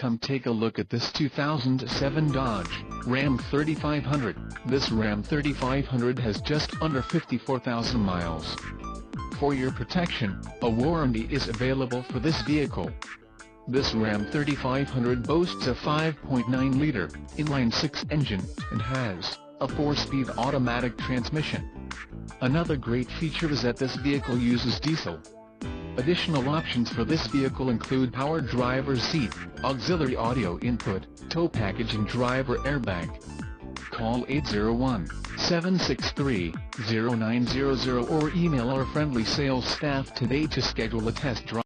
Come take a look at this 2007 Dodge Ram 3500. This Ram 3500 has just under 54,000 miles. For your protection, a warranty is available for this vehicle. This Ram 3500 boasts a 5.9-liter inline-six engine, and has a 4-speed automatic transmission. Another great feature is that this vehicle uses diesel. Additional options for this vehicle include power driver's seat, auxiliary audio input, tow package and driver airbag. Call 801-763-0900 or email our friendly sales staff today to schedule a test drive.